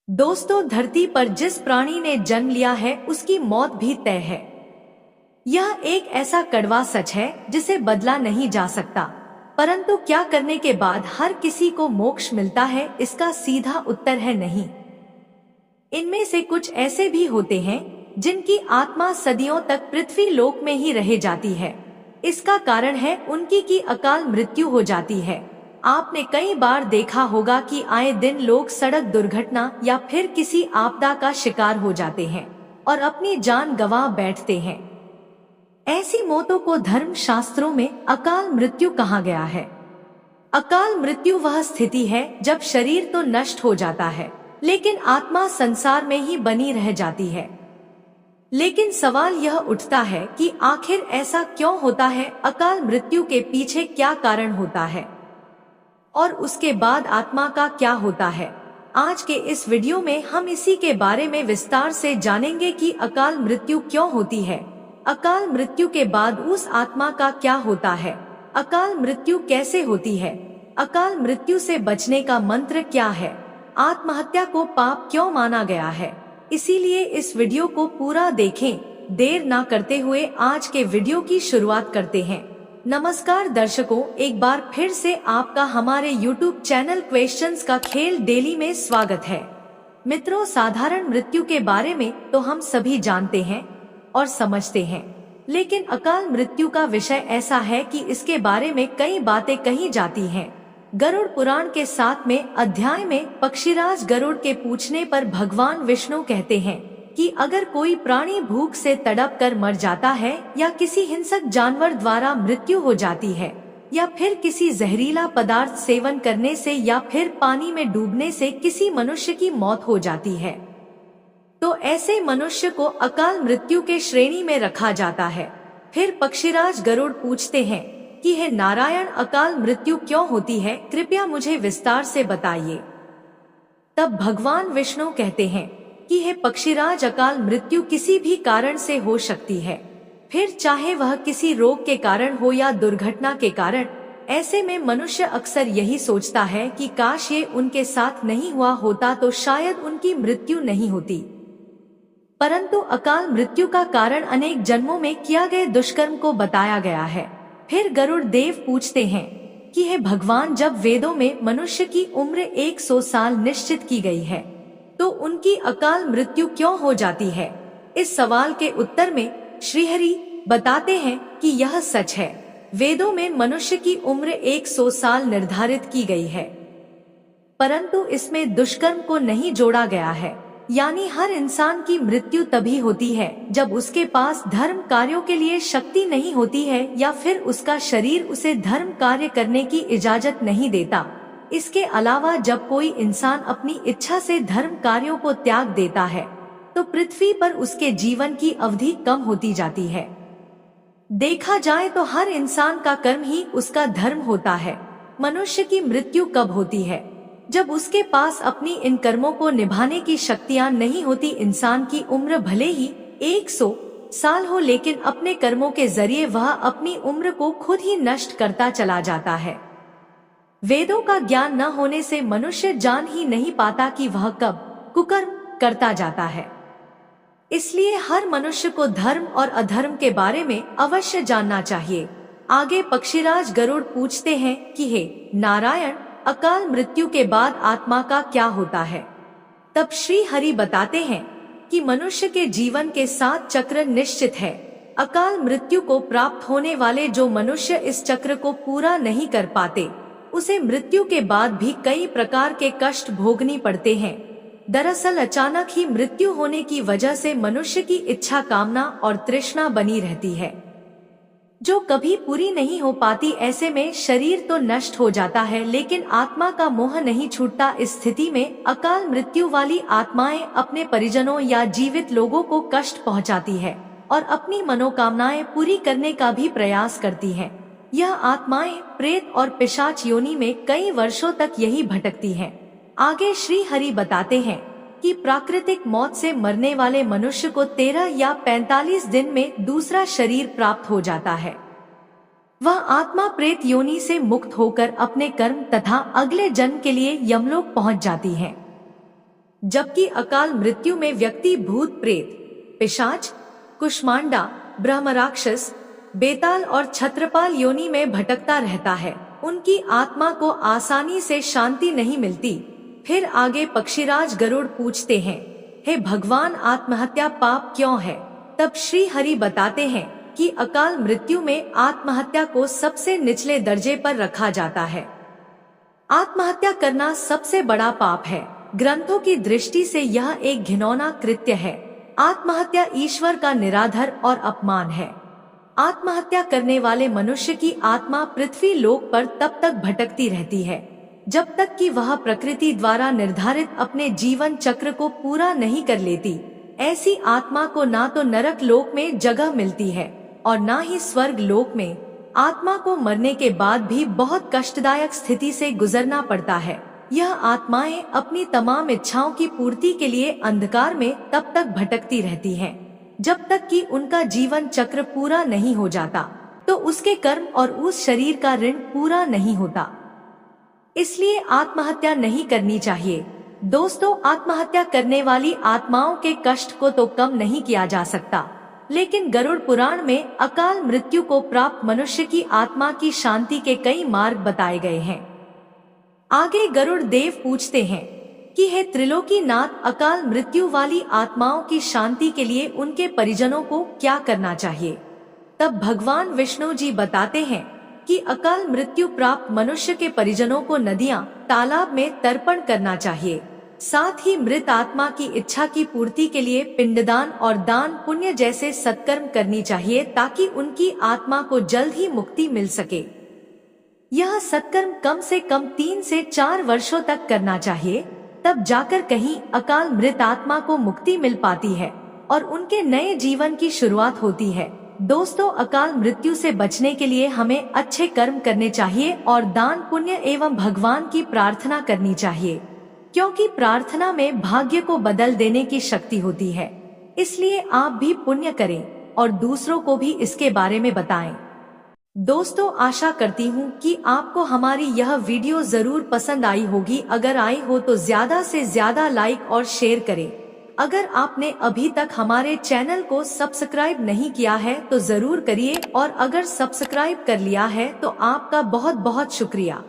दोस्तों, धरती पर जिस प्राणी ने जन्म लिया है उसकी मौत भी तय है। यह एक ऐसा कड़वा सच है जिसे बदला नहीं जा सकता। परंतु क्या करने के बाद हर किसी को मोक्ष मिलता है, इसका सीधा उत्तर है नहीं। इनमें से कुछ ऐसे भी होते हैं जिनकी आत्मा सदियों तक पृथ्वी लोक में ही रह जाती है। इसका कारण है उनकी की अकाल मृत्यु हो जाती है। आपने कई बार देखा होगा कि आए दिन लोग सड़क दुर्घटना या फिर किसी आपदा का शिकार हो जाते हैं और अपनी जान गंवा बैठते हैं। ऐसी मौतों को धर्म शास्त्रों में अकाल मृत्यु कहा गया है। अकाल मृत्यु वह स्थिति है जब शरीर तो नष्ट हो जाता है लेकिन आत्मा संसार में ही बनी रह जाती है। लेकिन सवाल यह उठता है कि आखिर ऐसा क्यों होता है? अकाल मृत्यु के पीछे क्या कारण होता है और उसके बाद आत्मा का क्या होता है? आज के इस वीडियो में हम इसी के बारे में विस्तार से जानेंगे कि अकाल मृत्यु क्यों होती है, अकाल मृत्यु के बाद उस आत्मा का क्या होता है, अकाल मृत्यु कैसे होती है, अकाल मृत्यु से बचने का मंत्र क्या है, आत्महत्या को पाप क्यों माना गया है। इसीलिए इस वीडियो को पूरा देखें। देर ना करते हुए आज के वीडियो की शुरुआत करते हैं। नमस्कार दर्शकों, एक बार फिर से आपका हमारे YouTube चैनल क्वेश्चंस का खेल डेली में स्वागत है। मित्रों, साधारण मृत्यु के बारे में तो हम सभी जानते हैं और समझते हैं, लेकिन अकाल मृत्यु का विषय ऐसा है कि इसके बारे में कई बातें कही जाती हैं। गरुड़ पुराण के 7वें अध्याय में पक्षीराज गरुड़ के पूछने पर भगवान विष्णु कहते हैं कि अगर कोई प्राणी भूख से तड़प कर मर जाता है या किसी हिंसक जानवर द्वारा मृत्यु हो जाती है या फिर किसी जहरीला पदार्थ सेवन करने से या फिर पानी में डूबने से किसी मनुष्य की मौत हो जाती है, तो ऐसे मनुष्य को अकाल मृत्यु के श्रेणी में रखा जाता है। फिर पक्षीराज गरुड़ पूछते हैं कि हे नारायण, अकाल मृत्यु क्यों होती है? कृपया मुझे विस्तार से बताइए। तब भगवान विष्णु कहते हैं कि हे पक्षीराज, अकाल मृत्यु किसी भी कारण से हो सकती है, फिर चाहे वह किसी रोग के कारण हो या दुर्घटना के कारण। ऐसे में मनुष्य अक्सर यही सोचता है कि काश ये उनके साथ नहीं हुआ होता तो शायद उनकी मृत्यु नहीं होती। परंतु अकाल मृत्यु का कारण अनेक जन्मों में किया गए दुष्कर्म को बताया गया है। फिर गरुड़ देव पूछते हैं कि हे भगवान, जब वेदों में मनुष्य की उम्र 100 साल निश्चित की गई है तो उनकी अकाल मृत्यु क्यों हो जाती है? इस सवाल के उत्तर में श्रीहरि बताते हैं कि यह सच है। वेदों में मनुष्य की उम्र 100 साल निर्धारित की गई है, परंतु इसमें दुष्कर्म को नहीं जोड़ा गया है। यानी हर इंसान की मृत्यु तभी होती है जब उसके पास धर्म कार्यों के लिए शक्ति नहीं होती है या फिर उसका शरीर उसे धर्म कार्य करने की इजाजत नहीं देता। इसके अलावा जब कोई इंसान अपनी इच्छा से धर्म कार्यों को त्याग देता है तो पृथ्वी पर उसके जीवन की अवधि कम होती जाती है। देखा जाए तो हर इंसान का कर्म ही उसका धर्म होता है। मनुष्य की मृत्यु कब होती है? जब उसके पास अपनी इन कर्मों को निभाने की शक्तियां नहीं होती। इंसान की उम्र भले ही 100 साल हो, लेकिन अपने कर्मों के जरिए वह अपनी उम्र को खुद ही नष्ट करता चला जाता है। वेदों का ज्ञान न होने से मनुष्य जान ही नहीं पाता कि वह कब कुकर्म करता जाता है। इसलिए हर मनुष्य को धर्म और अधर्म के बारे में अवश्य जानना चाहिए। आगे पक्षीराज गरुड़ पूछते हैं कि हे नारायण, अकाल मृत्यु के बाद आत्मा का क्या होता है? तब श्री हरि बताते हैं कि मनुष्य के जीवन के 7 चक्र निश्चित है। अकाल मृत्यु को प्राप्त होने वाले जो मनुष्य इस चक्र को पूरा नहीं कर पाते उसे मृत्यु के बाद भी कई प्रकार के कष्ट भोगनी पड़ते हैं। दरअसल अचानक ही मृत्यु होने की वजह से मनुष्य की इच्छा, कामना और तृष्णा बनी रहती है जो कभी पूरी नहीं हो पाती। ऐसे में शरीर तो नष्ट हो जाता है लेकिन आत्मा का मोह नहीं छूटता। इस स्थिति में अकाल मृत्यु वाली आत्माएं अपने परिजनों या जीवित लोगों को कष्ट पहुंचाती है और अपनी मनोकामनाएं पूरी करने का भी प्रयास करती हैं। यह आत्माएं प्रेत और पिशाच योनि में कई वर्षों तक यही भटकती हैं। आगे श्री हरि बताते हैं कि प्राकृतिक मौत से मरने वाले मनुष्य को 13 या 45 दिन में दूसरा शरीर प्राप्त हो जाता है। वह आत्मा प्रेत योनि से मुक्त होकर अपने कर्म तथा अगले जन्म के लिए यमलोक पहुंच जाती है। जबकि अकाल मृत्यु में व्यक्ति भूत प्रेत, पिशाच, कुष्मांडा, ब्रह्म राक्षस, बेताल और छत्रपाल योनि में भटकता रहता है। उनकी आत्मा को आसानी से शांति नहीं मिलती। फिर आगे पक्षीराज गरुड़ पूछते हैं, हे भगवान, आत्महत्या पाप क्यों है? तब श्री हरि बताते हैं कि अकाल मृत्यु में आत्महत्या को सबसे निचले दर्जे पर रखा जाता है। आत्महत्या करना सबसे बड़ा पाप है। ग्रंथों की दृष्टि से यह एक घिनौना कृत्य है। आत्महत्या ईश्वर का निरादर और अपमान है। आत्महत्या करने वाले मनुष्य की आत्मा पृथ्वी लोक पर तब तक भटकती रहती है जब तक कि वह प्रकृति द्वारा निर्धारित अपने जीवन चक्र को पूरा नहीं कर लेती। ऐसी आत्मा को ना तो नरक लोक में जगह मिलती है और ना ही स्वर्ग लोक में। आत्मा को मरने के बाद भी बहुत कष्टदायक स्थिति से गुजरना पड़ता है। यह आत्माएं अपनी तमाम इच्छाओं की पूर्ति के लिए अंधकार में तब तक भटकती रहती हैं, जब तक कि उनका जीवन चक्र पूरा नहीं हो जाता, तो उसके कर्म और उस शरीर का ऋण पूरा नहीं होता। इसलिए आत्महत्या नहीं करनी चाहिए। दोस्तों, आत्महत्या करने वाली आत्माओं के कष्ट को तो कम नहीं किया जा सकता, लेकिन गरुड़ पुराण में अकाल मृत्यु को प्राप्त मनुष्य की आत्मा की शांति के कई मार्ग बताए गए हैं। आगे गरुड़ देव पूछते हैं कि हे त्रिलोकीनाथ, अकाल मृत्यु वाली आत्माओं की शांति के लिए उनके परिजनों को क्या करना चाहिए? तब भगवान विष्णु जी बताते हैं कि अकाल मृत्यु प्राप्त मनुष्य के परिजनों को नदियां, तालाब में तर्पण करना चाहिए। साथ ही मृत आत्मा की इच्छा की पूर्ति के लिए पिंडदान और दान पुण्य जैसे सत्कर्म करनी चाहिए, ताकि उनकी आत्मा को जल्द ही मुक्ति मिल सके। यह सत्कर्म कम से कम 3 से 4 वर्षों तक करना चाहिए, तब जाकर कहीं अकाल मृत आत्मा को मुक्ति मिल पाती है और उनके नए जीवन की शुरुआत होती है। दोस्तों, अकाल मृत्यु से बचने के लिए हमें अच्छे कर्म करने चाहिए और दान पुण्य एवं भगवान की प्रार्थना करनी चाहिए, क्योंकि प्रार्थना में भाग्य को बदल देने की शक्ति होती है। इसलिए आप भी पुण्य करें और दूसरों को भी इसके बारे में बताएं। दोस्तों, आशा करती हूँ कि आपको हमारी यह वीडियो जरूर पसंद आई होगी। अगर आई हो तो ज्यादा से ज्यादा लाइक और शेयर करें। अगर आपने अभी तक हमारे चैनल को सब्सक्राइब नहीं किया है तो जरूर करिए, और अगर सब्सक्राइब कर लिया है तो आपका बहुत बहुत शुक्रिया।